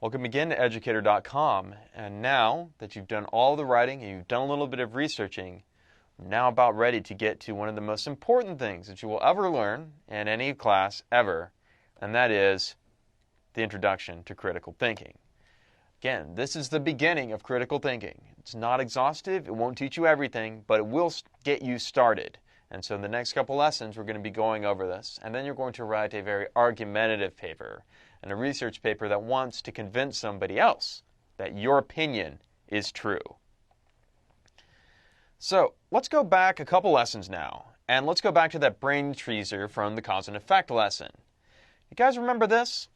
Welcome again to educator.com, and now that you've done all the writing and you've done a little bit of researching, I'm now about ready to get to one of the most important things that you will ever learn in any class ever, and that is the introduction to critical thinking. Again, this is the beginning of critical thinking. It's not exhaustive, it won't teach you everything, but it will get you started. And so in the next couple lessons, we're going to be going over this, and then you're going to write a very argumentative paper and a research paper that wants to convince somebody else that your opinion is true. So let's go back a couple lessons now, and let's go back to that brain teaser from the cause and effect lesson. You guys remember this?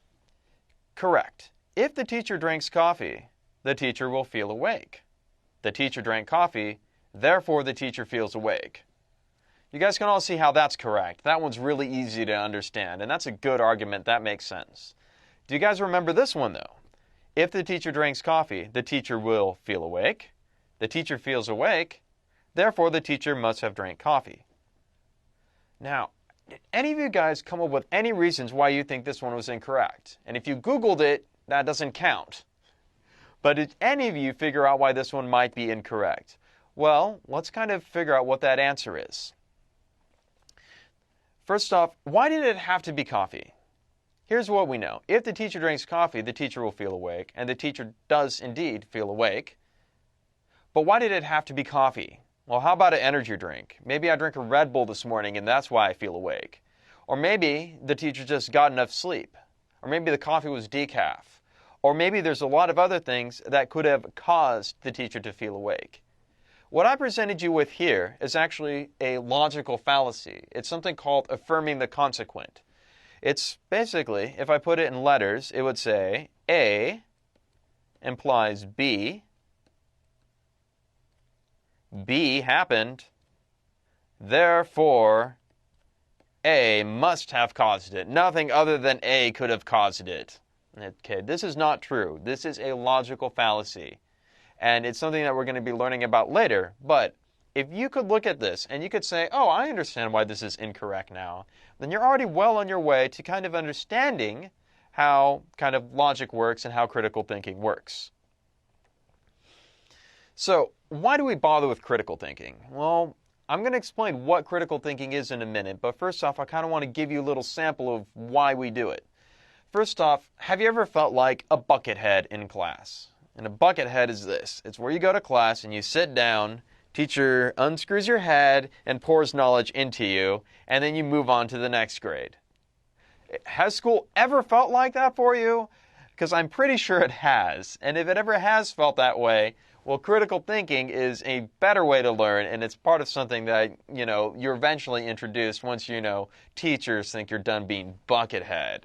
Correct. If the teacher drinks coffee, the teacher will feel awake. The teacher drank coffee, therefore the teacher feels awake. You guys can all see how that's correct. That one's really easy to understand, and that's a good argument. That makes sense. Do you guys remember this one, though? If the teacher drinks coffee, the teacher will feel awake. The teacher feels awake, therefore the teacher must have drank coffee. Now, did any of you guys come up with any reasons why you think this one was incorrect? And if you Googled it, that doesn't count. But did any of you figure out why this one might be incorrect? Well, let's kind of figure out what that answer is. First off, why did it have to be coffee? Here's what we know. If the teacher drinks coffee, the teacher will feel awake, and the teacher does indeed feel awake. But why did it have to be coffee? Well, how about an energy drink? Maybe I drank a Red Bull this morning and that's why I feel awake. Or maybe the teacher just got enough sleep. Or maybe the coffee was decaf. Or maybe there's a lot of other things that could have caused the teacher to feel awake. What I presented you with here is actually a logical fallacy. It's something called affirming the consequent. It's basically, if I put it in letters, it would say A implies B. B happened. Therefore, A must have caused it. Nothing other than A could have caused it. Okay, this is not true. This is a logical fallacy. And it's something that we're going to be learning about later. But if you could look at this and you could say, oh, I understand why this is incorrect now, then you're already well on your way to kind of understanding how kind of logic works and how critical thinking works. So why do we bother with critical thinking? Well, I'm going to explain what critical thinking is in a minute, but first off, I kind of want to give you a little sample of why we do it. First off, have you ever felt like a buckethead in class? And a buckethead is this. It's where you go to class and you sit down, teacher unscrews your head and pours knowledge into you, and then you move on to the next grade. Has school ever felt like that for you? Because I'm pretty sure it has. And if it ever has felt that way, well, critical thinking is a better way to learn, and it's part of something that, you're eventually introduced once, teachers think you're done being buckethead.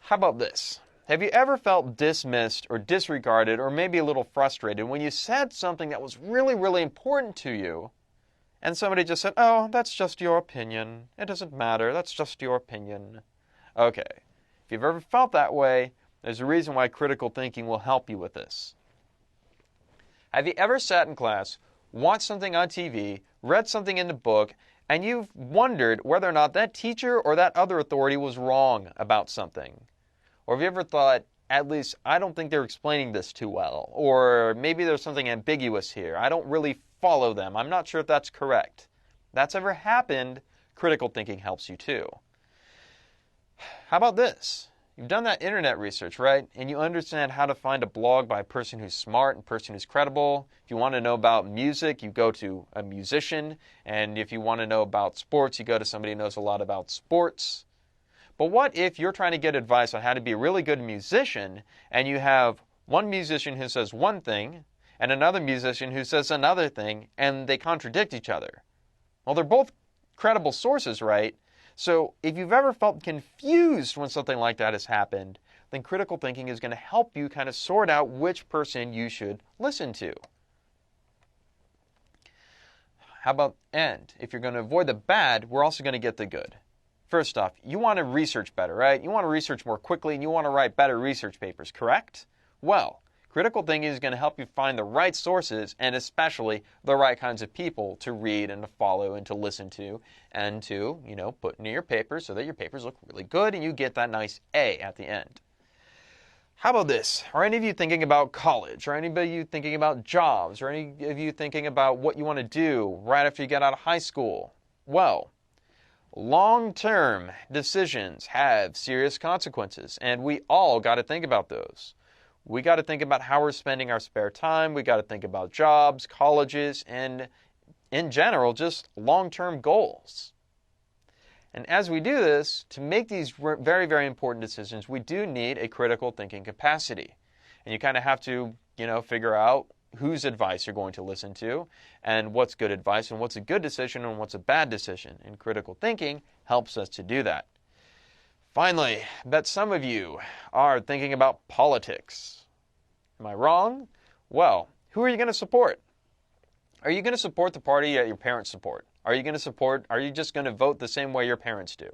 How about this? Have you ever felt dismissed or disregarded or maybe a little frustrated when you said something that was really, really important to you, and somebody just said, oh, that's just your opinion. It doesn't matter. That's just your opinion. Okay. If you've ever felt that way, there's a reason why critical thinking will help you with this. Have you ever sat in class, watched something on TV, read something in the book, and you've wondered whether or not that teacher or that other authority was wrong about something? Or have you ever thought, at least, I don't think they're explaining this too well, or maybe there's something ambiguous here. I don't really follow them. I'm not sure if that's correct. If that's ever happened, critical thinking helps you too. How about this? You've done that internet research, right? And you understand how to find a blog by a person who's smart and a person who's credible. If you want to know about music, you go to a musician. And if you want to know about sports, you go to somebody who knows a lot about sports. But what if you're trying to get advice on how to be a really good musician, and you have one musician who says one thing, and another musician who says another thing, and they contradict each other? Well, they're both credible sources, right? So if you've ever felt confused when something like that has happened, then critical thinking is going to help you kind of sort out which person you should listen to. How about, and if you're going to avoid the bad, we're also going to get the good. First off, you want to research better, right? You want to research more quickly, and you want to write better research papers, correct? Well, critical thinking is going to help you find the right sources, and especially the right kinds of people to read and to follow and to listen to, and to, put into your papers so that your papers look really good and you get that nice A at the end. How about this? Are any of you thinking about college? Or anybody you thinking about jobs? Or any of you thinking about what you want to do right after you get out of high school? Well, long-term decisions have serious consequences, and we all got to think about those. We got to think about how we're spending our spare time. We got to think about jobs, colleges, and in general, just long-term goals. And as we do this, to make these very, very important decisions, we do need a critical thinking capacity. And you kind of have to, figure out whose advice you're going to listen to and what's good advice and what's a good decision and what's a bad decision. And critical thinking helps us to do that. Finally, I bet some of you are thinking about politics. Am I wrong? Well, who are you going to support? Are you going to support the party that your parents support? Are you just going to vote the same way your parents do?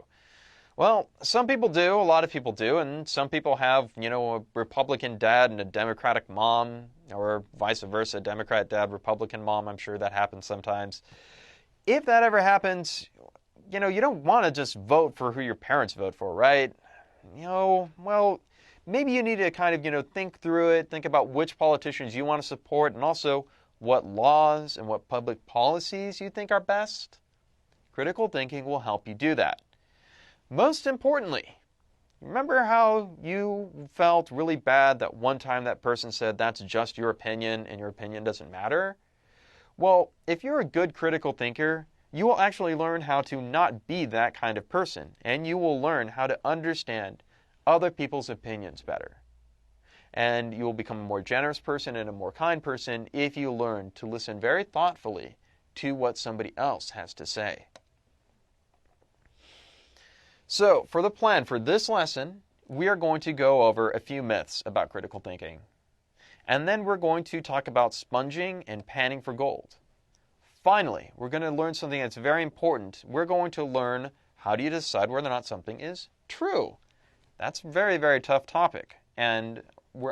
Well, some people do, a lot of people do, and some people have, a Republican dad and a Democratic mom, or vice versa, Democrat dad, Republican mom. I'm sure that happens sometimes. If that ever happens, you don't want to just vote for who your parents vote for, right? Well, maybe you need to kind of, think through it, think about which politicians you want to support, and also what laws and what public policies you think are best. Critical thinking will help you do that. Most importantly, remember how you felt really bad that one time that person said that's just your opinion and your opinion doesn't matter? Well, if you're a good critical thinker, you will actually learn how to not be that kind of person, and you will learn how to understand other people's opinions better. And you will become a more generous person and a more kind person if you learn to listen very thoughtfully to what somebody else has to say. So, for the plan for this lesson, we are going to go over a few myths about critical thinking. And then we're going to talk about sponging and panning for gold. Finally, we're going to learn something that's very important. We're going to learn how do you decide whether or not something is true. That's a very, very tough topic. And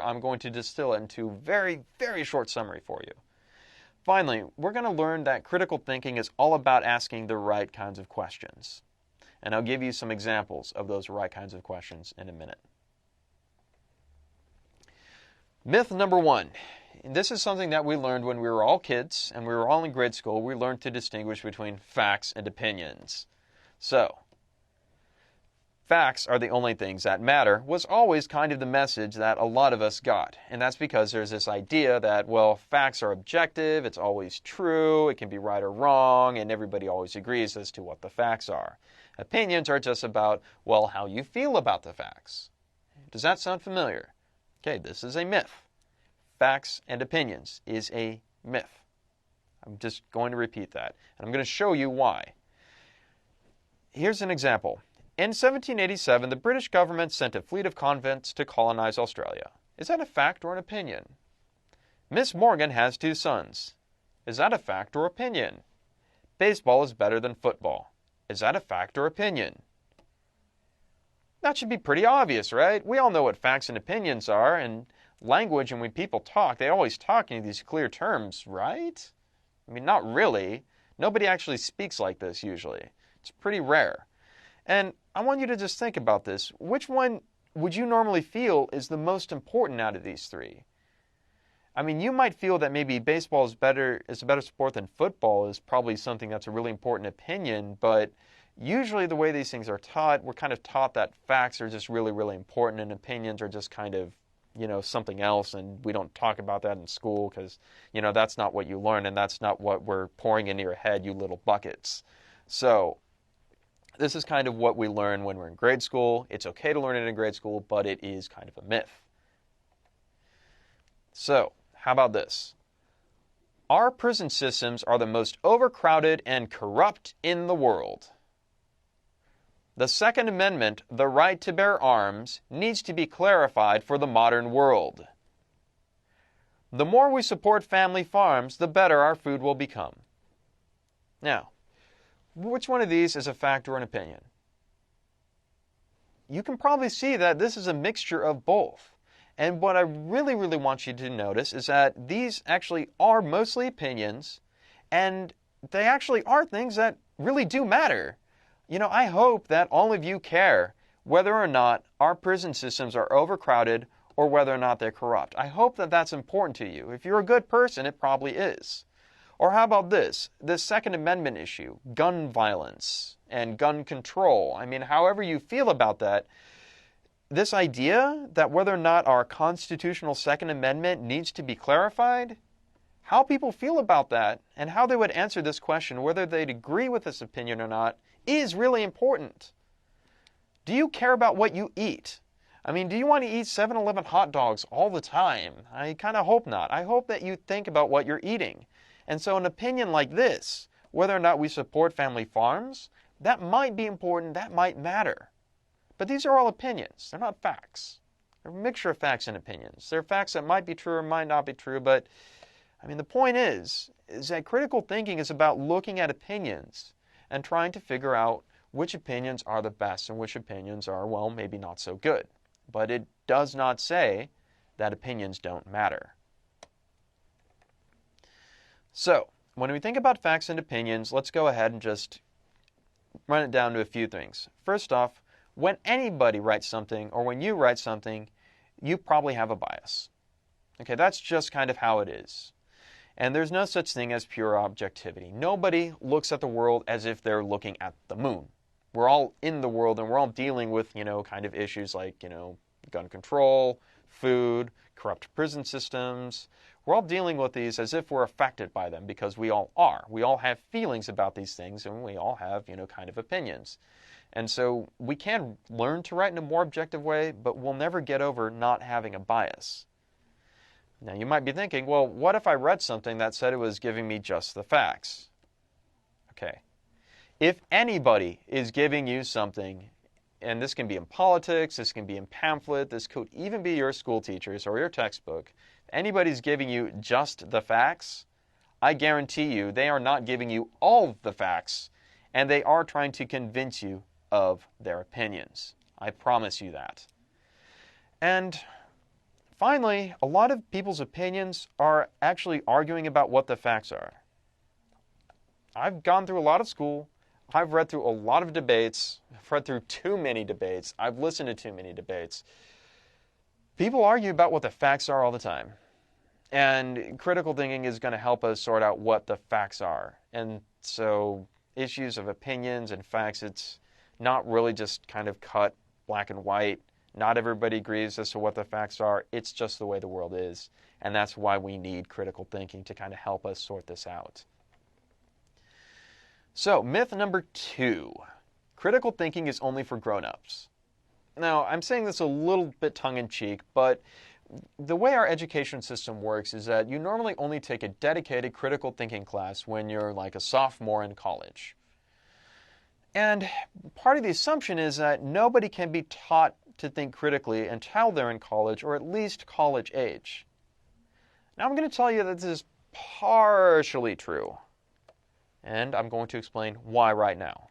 I'm going to distill it into a very, very short summary for you. Finally, we're going to learn that critical thinking is all about asking the right kinds of questions. And I'll give you some examples of those right kinds of questions in a minute. Myth number 1. And this is something that we learned when we were all kids and we were all in grade school. We learned to distinguish between facts and opinions. So, facts are the only things that matter was always kind of the message that a lot of us got. And that's because there's this idea that, well, facts are objective, it's always true, it can be right or wrong, and everybody always agrees as to what the facts are. Opinions are just about, well, how you feel about the facts. Does that sound familiar? Okay, this is a myth. Facts and opinions is a myth. I'm just going to repeat that, and I'm going to show you why. Here's an example. In 1787, the British government sent a fleet of convicts to colonize Australia. Is that a fact or an opinion? Miss Morgan has 2 sons. Is that a fact or opinion? Baseball is better than football. Is that a fact or opinion? That should be pretty obvious, right? We all know what facts and opinions are, and language, and when people talk, they always talk in these clear terms, right? I mean, not really. Nobody actually speaks like this usually. It's pretty rare. And I want you to just think about this. Which one would you normally feel is the most important out of these 3? I mean, you might feel that maybe baseball is a better sport than football is probably something that's a really important opinion, but usually the way these things are taught, we're kind of taught that facts are just really, really important and opinions are just kind of, something else, and we don't talk about that in school because, that's not what you learn and that's not what we're pouring into your head, you little buckets. So, this is kind of what we learn when we're in grade school. It's okay to learn it in grade school, but it is kind of a myth. So, how about this? Our prison systems are the most overcrowded and corrupt in the world. The Second Amendment, the right to bear arms, needs to be clarified for the modern world. The more we support family farms, the better our food will become. Now, which one of these is a fact or an opinion? You can probably see that this is a mixture of both. And what I really, really want you to notice is that these actually are mostly opinions, and they actually are things that really do matter. I hope that all of you care whether or not our prison systems are overcrowded or whether or not they're corrupt. I hope that that's important to you. If you're a good person, it probably is. Or how about this Second Amendment issue, gun violence and gun control. I mean, however you feel about that, this idea that whether or not our constitutional Second Amendment needs to be clarified, how people feel about that and how they would answer this question, whether they'd agree with this opinion or not, is really important. Do you care about what you eat? I mean, do you want to eat 7-Eleven hot dogs all the time? I kind of hope not. I hope that you think about what you're eating. And so an opinion like this, whether or not we support family farms, that might be important, that might matter. But these are all opinions. They're not facts. They're a mixture of facts and opinions. They're facts that might be true or might not be true, but I mean, the point is that critical thinking is about looking at opinions and trying to figure out which opinions are the best and which opinions are, well, maybe not so good. But it does not say that opinions don't matter. So, when we think about facts and opinions, let's go ahead and just run it down to a few things. First off, when anybody writes something or when you write something, you probably have a bias. Okay, that's just kind of how it is. And there's no such thing as pure objectivity. Nobody looks at the world as if they're looking at the moon. We're all in the world and we're all dealing with, kind of issues like, gun control, food, corrupt prison systems. We're all dealing with these as if we're affected by them because we all are. We all have feelings about these things and we all have, kind of opinions. And so we can learn to write in a more objective way, but we'll never get over not having a bias. Now you might be thinking, well, what if I read something that said it was giving me just the facts? Okay. If anybody is giving you something, and this can be in politics, this can be in pamphlet, this could even be your school teachers or your textbook, if anybody's giving you just the facts, I guarantee you they are not giving you all the facts, and they are trying to convince you of their opinions. I promise you that. And finally, a lot of people's opinions are actually arguing about what the facts are. I've gone through a lot of school. I've read through a lot of debates. I've read through too many debates. I've listened to too many debates. People argue about what the facts are all the time. And critical thinking is going to help us sort out what the facts are. And so issues of opinions and facts, it's not really just kind of cut black and white. Not everybody agrees as to what the facts are. It's just the way the world is. And that's why we need critical thinking to kind of help us sort this out. So, myth number 2. Critical thinking is only for grown-ups. Now, I'm saying this a little bit tongue-in-cheek, but the way our education system works is that you normally only take a dedicated critical thinking class when you're like a sophomore in college. And part of the assumption is that nobody can be taught to think critically until they're in college, or at least college age. Now I'm going to tell you that this is partially true, and I'm going to explain why right now.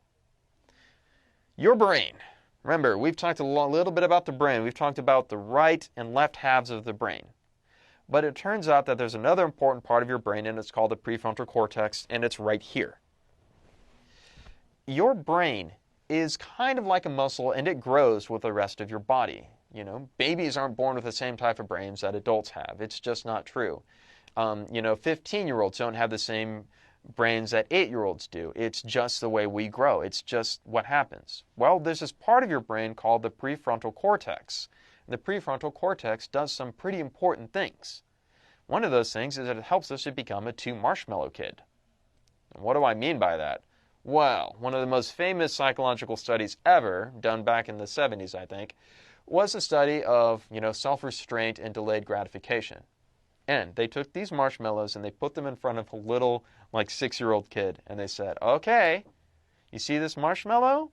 Your brain. Remember, we've talked a little bit about the brain. We've talked about the right and left halves of the brain. But it turns out that there's another important part of your brain, and it's called the prefrontal cortex, and it's right here. Your brain is kind of like a muscle, and it grows with the rest of your body. Babies aren't born with the same type of brains that adults have. It's just not true. 15-year-olds don't have the same brains that 8-year-olds do. It's just the way we grow. It's just what happens. Well, there's this part of your brain called the prefrontal cortex. The prefrontal cortex does some pretty important things. One of those things is that it helps us to become a 2-marshmallow kid. And what do I mean by that? Well, one of the most famous psychological studies ever, done back in the 70s, I think, was a study of, self-restraint and delayed gratification. And they took these marshmallows and they put them in front of a little, 6-year-old kid. And they said, okay, you see this marshmallow?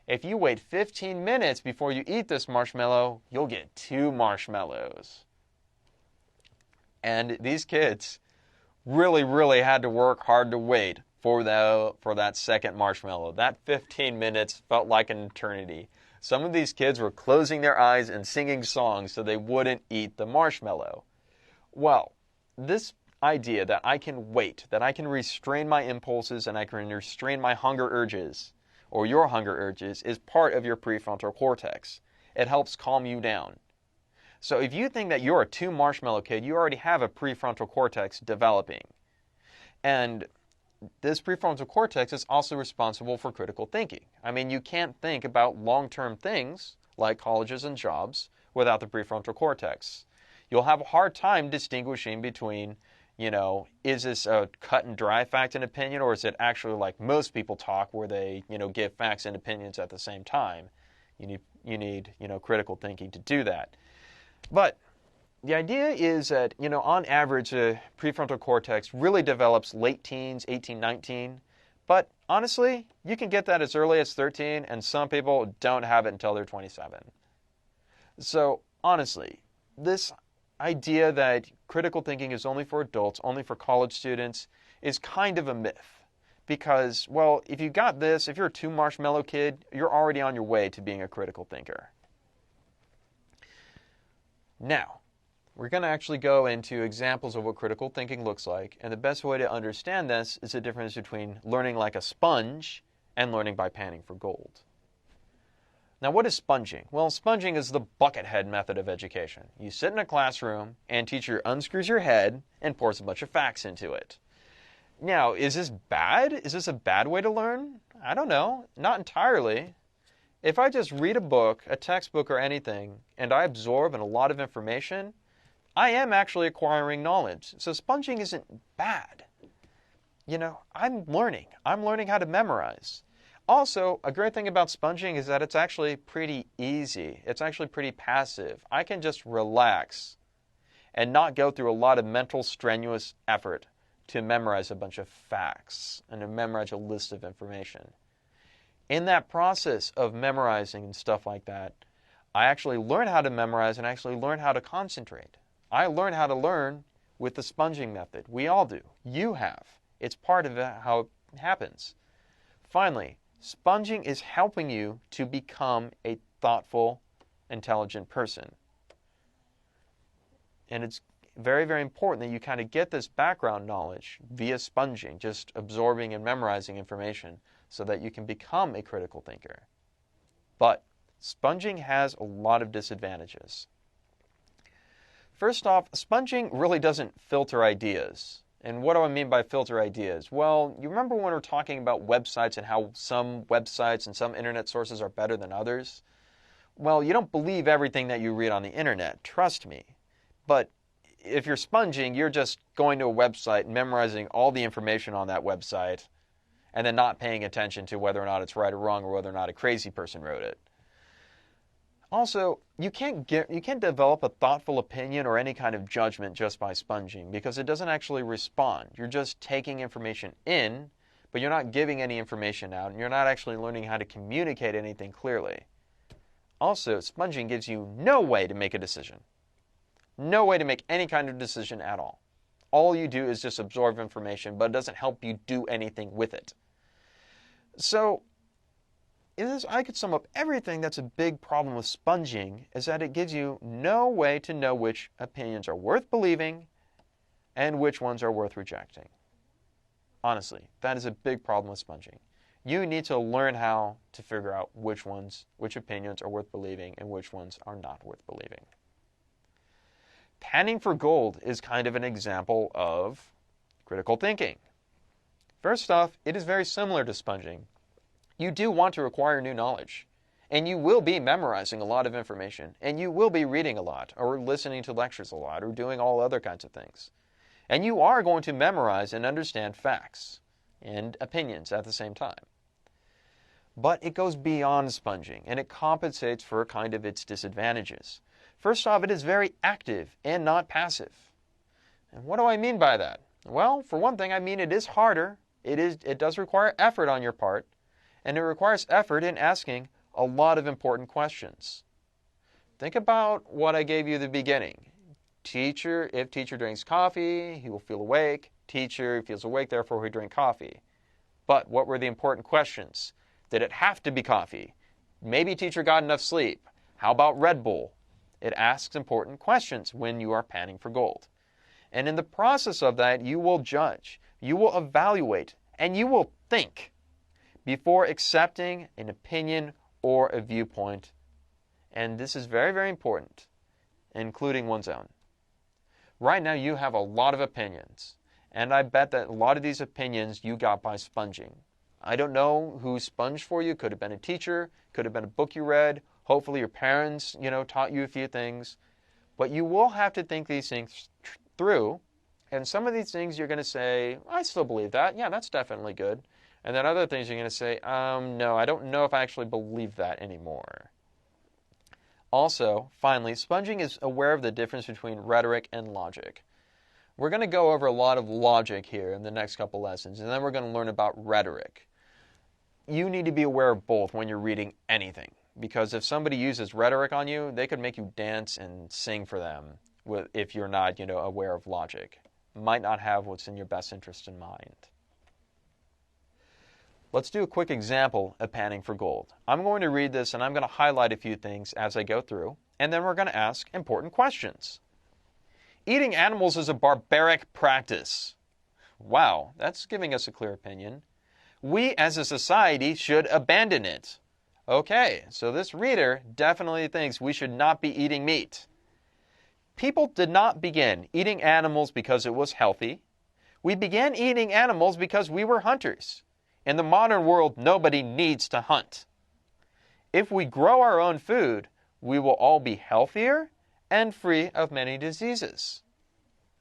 If you wait 15 minutes before you eat this marshmallow, you'll get 2 marshmallows. And these kids really, really had to work hard to wait for that second marshmallow. That 15 minutes felt like an eternity. Some of these kids were closing their eyes and singing songs so they wouldn't eat the marshmallow. Well, this idea that I can wait, that I can restrain my impulses and I can restrain my hunger urges, or your hunger urges, is part of your prefrontal cortex. It helps calm you down. So if you think that you're a too marshmallow kid, you already have a prefrontal cortex developing. And this prefrontal cortex is also responsible for critical thinking. I mean, you can't think about long-term things like colleges and jobs without the prefrontal cortex. You'll have a hard time distinguishing between, is this a cut and dry fact and opinion, or is it actually like most people talk where they, give facts and opinions at the same time? You need, critical thinking to do that. But the idea is that, on average, the prefrontal cortex really develops late teens, 18, 19. But honestly, you can get that as early as 13, and some people don't have it until they're 27. So honestly, this idea that critical thinking is only for adults, only for college students, is kind of a myth. Because, well, if you got this, if you're a too marshmallow kid, you're already on your way to being a critical thinker. Now, we're going to actually go into examples of what critical thinking looks like, and the best way to understand this is the difference between learning like a sponge and learning by panning for gold. Now, what is sponging? Well, sponging is the buckethead method of education. You sit in a classroom, and teacher unscrews your head and pours a bunch of facts into it. Now, is this bad? Is this a bad way to learn? I don't know. Not entirely. If I just read a book, a textbook, or anything, and I absorb a lot of information, I am actually acquiring knowledge. So sponging isn't bad. I'm learning. I'm learning how to memorize. Also, a great thing about sponging is that it's actually pretty easy. It's actually pretty passive. I can just relax and not go through a lot of mental strenuous effort to memorize a bunch of facts and to memorize a list of information. In that process of memorizing and stuff like that, I actually learn how to memorize and actually learn how to concentrate. I learn how to learn with the sponging method. We all do. You have. It's part of how it happens. Finally, sponging is helping you to become a thoughtful, intelligent person. And it's very, very important that you kind of get this background knowledge via sponging, just absorbing and memorizing information so that you can become a critical thinker. But sponging has a lot of disadvantages. First off, sponging really doesn't filter ideas. And what do I mean by filter ideas? Well, you remember when we were talking about websites and how some websites and some internet sources are better than others? Well, you don't believe everything that you read on the internet, trust me. But if you're sponging, you're just going to a website and memorizing all the information on that website and then not paying attention to whether or not it's right or wrong or whether or not a crazy person wrote it. Also, you can't develop a thoughtful opinion or any kind of judgment just by sponging because it doesn't actually respond. You're just taking information in, but you're not giving any information out, and you're not actually learning how to communicate anything clearly. Also, sponging gives you no way to make a decision. No way to make any kind of decision at all. All you do is just absorb information, but it doesn't help you do anything with it. So, I could sum up everything that's a big problem with sponging is that it gives you no way to know which opinions are worth believing and which ones are worth rejecting. Honestly, that is a big problem with sponging. You need to learn how to figure out which opinions are worth believing and which ones are not worth believing. Panning for gold is kind of an example of critical thinking. First off, it is very similar to sponging. You do want to acquire new knowledge, and you will be memorizing a lot of information, and you will be reading a lot, or listening to lectures a lot, or doing all other kinds of things. And you are going to memorize and understand facts and opinions at the same time. But it goes beyond sponging, and it compensates for kind of its disadvantages. First off, it is very active and not passive. And what do I mean by that? Well, for one thing, I mean it is harder. It does require effort on your part, and it requires effort in asking a lot of important questions. Think about what I gave you at the beginning. If teacher drinks coffee, he will feel awake. Teacher feels awake, therefore he drink coffee. But what were the important questions? Did it have to be coffee? Maybe teacher got enough sleep. How about Red Bull? It asks important questions when you are panning for gold. And in the process of that, you will judge, you will evaluate, and you will think before accepting an opinion or a viewpoint. And this is very, very important. including one's own. Right now you have a lot of opinions, and I bet that a lot of these opinions you got by sponging. I don't know who sponged for you. Could have been a teacher, could have been a book you read, hopefully your parents, taught you a few things. But you will have to think these things through, and some of these things you're going to say, I still believe that. Yeah, that's definitely good. And then other things you're going to say, no, I don't know if I actually believe that anymore. Also, finally, sponging is aware of the difference between rhetoric and logic. We're going to go over a lot of logic here in the next couple lessons, and then we're going to learn about rhetoric. You need to be aware of both when you're reading anything, because if somebody uses rhetoric on you, they could make you dance and sing for them if you're not, aware of logic. Might not have what's in your best interest in mind. Let's do a quick example of panning for gold. I'm going to read this and I'm going to highlight a few things as I go through, and then we're going to ask important questions. Eating animals is a barbaric practice. Wow, that's giving us a clear opinion. We as a society should abandon it. Okay, so this reader definitely thinks we should not be eating meat. People did not begin eating animals because it was healthy. We began eating animals because we were hunters. In the modern world, nobody needs to hunt. If we grow our own food, we will all be healthier and free of many diseases.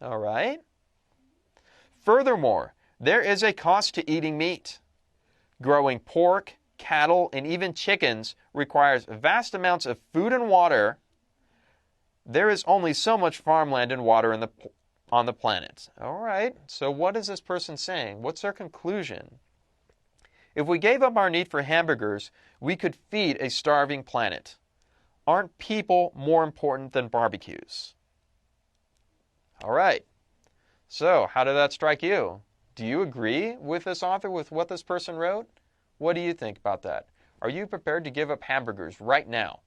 All right? Furthermore, there is a cost to eating meat. Growing pork, cattle, and even chickens requires vast amounts of food and water. There is only so much farmland and water on the planet. All right, so what is this person saying? What's their conclusion? If we gave up our need for hamburgers, we could feed a starving planet. Aren't people more important than barbecues? All right, so how did that strike you? Do you agree with this author, with what this person wrote? What do you think about that? Are you prepared to give up hamburgers right now?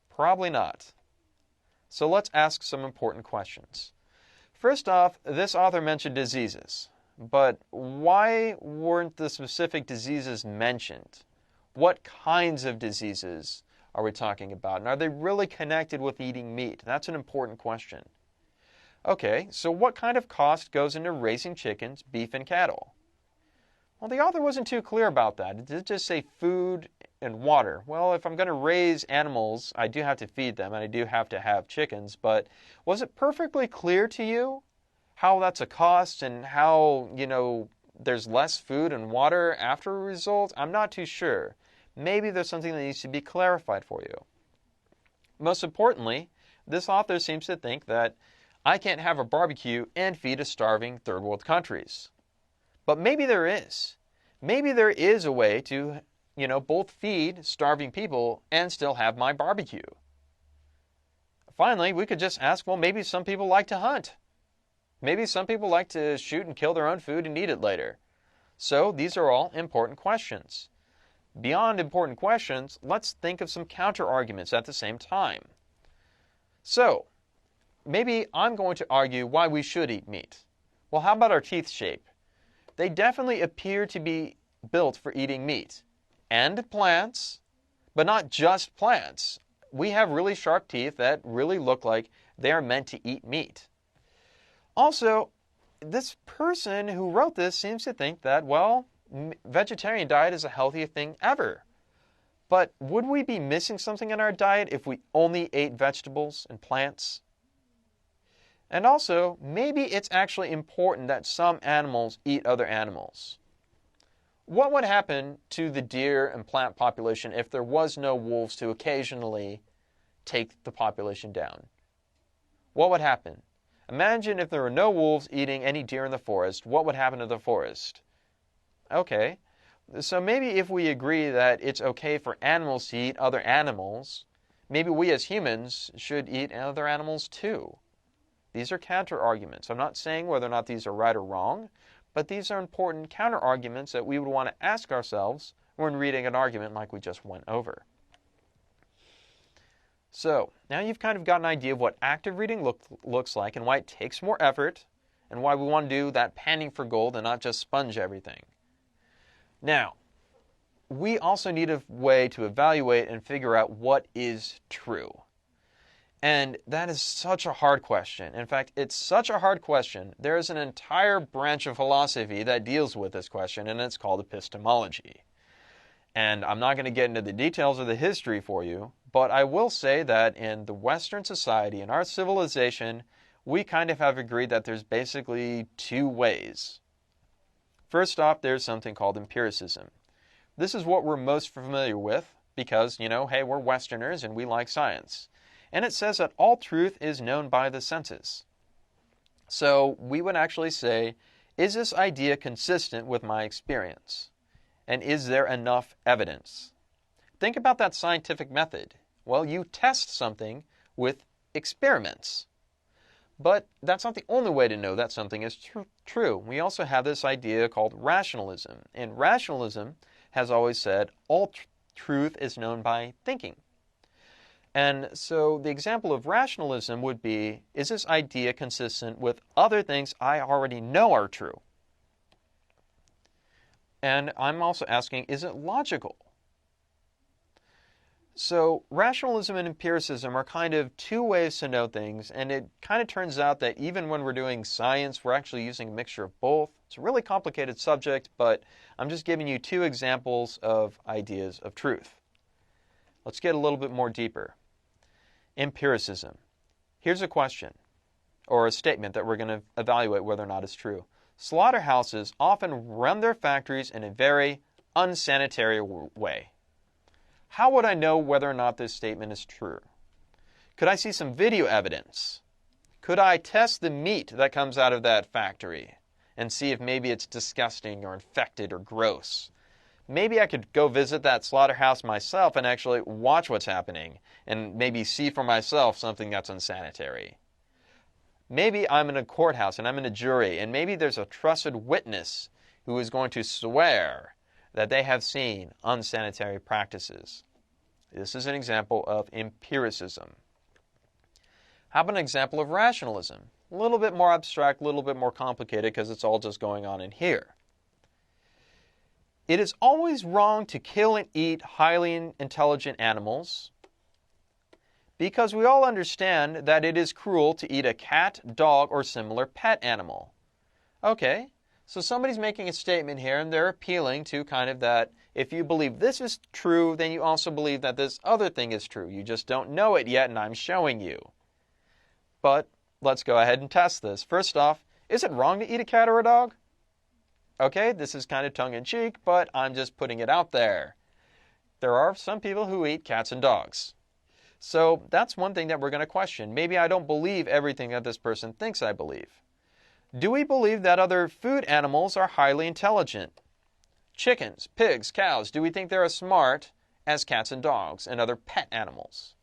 Probably not. So let's ask some important questions. First off, this author mentioned diseases. But why weren't the specific diseases mentioned? What kinds of diseases are we talking about? And are they really connected with eating meat? That's an important question. Okay, so what kind of cost goes into raising chickens, beef, and cattle? Well, the author wasn't too clear about that. It did just say food and water. Well, if I'm going to raise animals, I do have to feed them, and I do have to have chickens, but was it perfectly clear to you how that's a cost and how, there's less food and water after a result? I'm not too sure. Maybe there's something that needs to be clarified for you. Most importantly, this author seems to think that I can't have a barbecue and feed a starving third world countries. But maybe there is. Maybe there is a way to, both feed starving people and still have my barbecue. Finally, we could just ask, well, maybe some people like to hunt. Maybe some people like to shoot and kill their own food and eat it later. So these are all important questions. Beyond important questions, let's think of some counter-arguments at the same time. So, maybe I'm going to argue why we should eat meat. Well, how about our teeth shape? They definitely appear to be built for eating meat. And plants, but not just plants. We have really sharp teeth that really look like they are meant to eat meat. Also, this person who wrote this seems to think that, well, vegetarian diet is the healthiest thing ever. But would we be missing something in our diet if we only ate vegetables and plants? And also, maybe it's actually important that some animals eat other animals. What would happen to the deer and plant population if there was no wolves to occasionally take the population down? What would happen? Imagine if there were no wolves eating any deer in the forest, what would happen to the forest? Okay, so maybe if we agree that it's okay for animals to eat other animals, maybe we as humans should eat other animals too. These are counter-arguments. I'm not saying whether or not these are right or wrong, but these are important counter-arguments that we would want to ask ourselves when reading an argument like we just went over. So, now you've kind of got an idea of what active reading looks like and why it takes more effort and why we want to do that panning for gold and not just sponge everything. Now, we also need a way to evaluate and figure out what is true. And that is such a hard question. In fact, it's such a hard question, there is an entire branch of philosophy that deals with this question, and it's called epistemology. And I'm not going to get into the details of the history for you, but I will say that in the Western society, in our civilization, we kind of have agreed that there's basically two ways. First off, there's something called empiricism. This is what we're most familiar with because, hey, we're Westerners and we like science. And it says that all truth is known by the senses. So we would actually say, is this idea consistent with my experience? And is there enough evidence? Think about that scientific method. Well, you test something with experiments. But that's not the only way to know that something is true. We also have this idea called rationalism. And rationalism has always said all truth is known by thinking. And so the example of rationalism would be, is this idea consistent with other things I already know are true? And I'm also asking, is it logical? So rationalism and empiricism are kind of two ways to know things, and it kind of turns out that even when we're doing science, we're actually using a mixture of both. It's a really complicated subject, but I'm just giving you two examples of ideas of truth. Let's get a little bit more deeper. Empiricism. Here's a question, or a statement that we're going to evaluate whether or not it's true. Slaughterhouses often run their factories in a very unsanitary way. How would I know whether or not this statement is true? Could I see some video evidence? Could I test the meat that comes out of that factory and see if maybe it's disgusting or infected or gross? Maybe I could go visit that slaughterhouse myself and actually watch what's happening and maybe see for myself something that's unsanitary. Maybe I'm in a courthouse and I'm in a jury and maybe there's a trusted witness who is going to swear that they have seen unsanitary practices. This is an example of empiricism. How about an example of rationalism? A little bit more abstract, a little bit more complicated because it's all just going on in here. It is always wrong to kill and eat highly intelligent animals because we all understand that it is cruel to eat a cat, dog, or similar pet animal. Okay, so somebody's making a statement here and they're appealing to kind of that if you believe this is true, then you also believe that this other thing is true. You just don't know it yet and I'm showing you. But let's go ahead and test this. First off, is it wrong to eat a cat or a dog? Okay, this is kind of tongue-in-cheek, but I'm just putting it out there. There are some people who eat cats and dogs. So that's one thing that we're going to question. Maybe I don't believe everything that this person thinks I believe. Do we believe that other food animals are highly intelligent? Chickens, pigs, cows, do we think they're as smart as cats and dogs and other pet animals?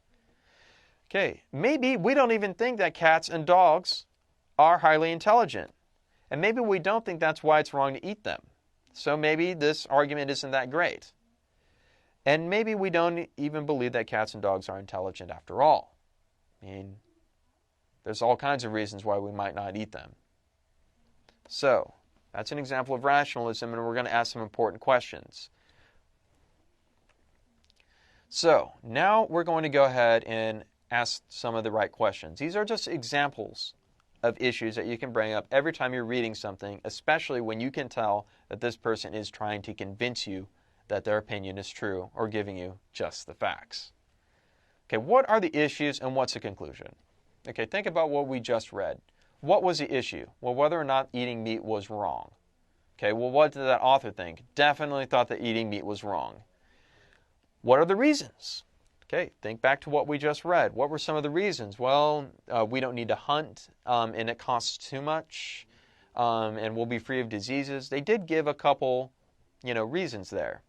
Okay, maybe we don't even think that cats and dogs are highly intelligent. And maybe we don't think that's why it's wrong to eat them. So maybe this argument isn't that great. And maybe we don't even believe that cats and dogs are intelligent after all. I mean, there's all kinds of reasons why we might not eat them. So, that's an example of rationalism, and we're going to ask some important questions. So, now we're going to go ahead and ask some of the right questions. These are just examples of issues that you can bring up every time you're reading something, especially when you can tell that this person is trying to convince you that their opinion is true or giving you just the facts. Okay, what are the issues and what's the conclusion? Okay, think about what we just read. What was the issue? Well, whether or not eating meat was wrong. Okay, well, what did that author think? Definitely thought that eating meat was wrong. What are the reasons? Okay, think back to what we just read. What were some of the reasons? Well, we don't need to hunt, and it costs too much, and we'll be free of diseases. They did give a couple, reasons there.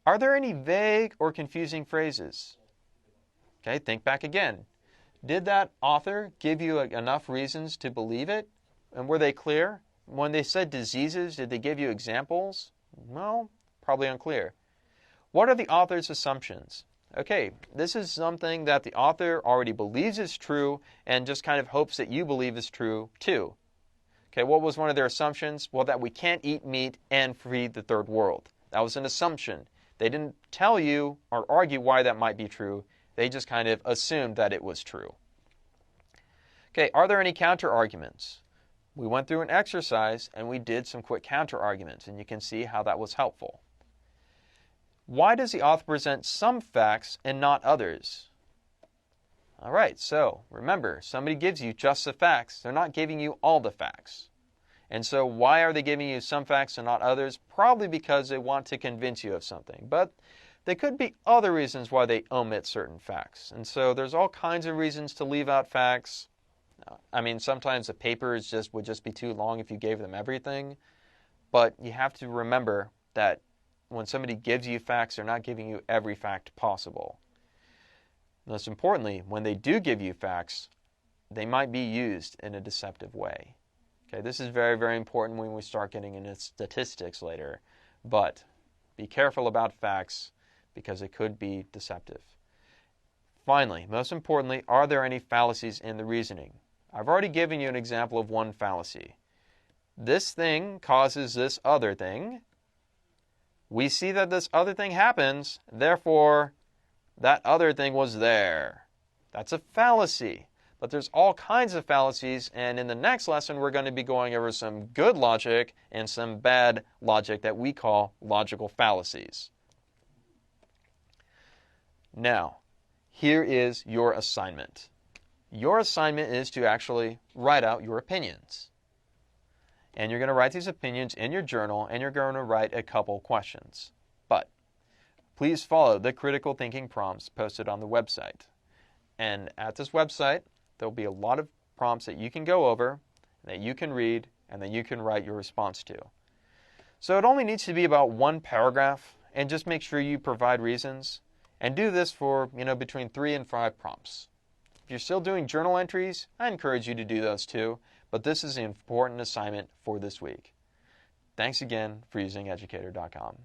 Are there any vague or confusing phrases? Okay, think back again. Did that author give you enough reasons to believe it? And were they clear? When they said diseases, did they give you examples? Well, probably unclear. What are the author's assumptions? Okay, this is something that the author already believes is true and just kind of hopes that you believe is true too. Okay, what was one of their assumptions? Well, that we can't eat meat and feed the third world. That was an assumption. They didn't tell you or argue why that might be true. They just kind of assumed that it was true. Okay, are there any counter arguments? We went through an exercise and we did some quick counter arguments, and you can see how that was helpful. Why does the author present some facts and not others? All right, so remember, somebody gives you just the facts. They're not giving you all the facts. And so why are they giving you some facts and not others? Probably because they want to convince you of something. But there could be other reasons why they omit certain facts. And so there's all kinds of reasons to leave out facts. I mean, sometimes the paper would just be too long if you gave them everything. But you have to remember that when somebody gives you facts, they're not giving you every fact possible. Most importantly, when they do give you facts, they might be used in a deceptive way. Okay, this is very, very important when we start getting into statistics later. But be careful about facts because it could be deceptive. Finally, most importantly, are there any fallacies in the reasoning? I've already given you an example of one fallacy. This thing causes this other thing. We see that this other thing happens, therefore, that other thing was there. That's a fallacy. But there's all kinds of fallacies, and in the next lesson, we're going to be going over some good logic and some bad logic that we call logical fallacies. Now, here is your assignment. Your assignment is to actually write out your opinions. And you're going to write these opinions in your journal, and you're going to write a couple questions. But please follow the critical thinking prompts posted on the website. And at this website, there'll be a lot of prompts that you can go over, that you can read, and that you can write your response to. So it only needs to be about one paragraph, and just make sure you provide reasons. And do this for, between 3 and 5 prompts. If you're still doing journal entries, I encourage you to do those too, but this is an important assignment for this week. Thanks again for using educator.com.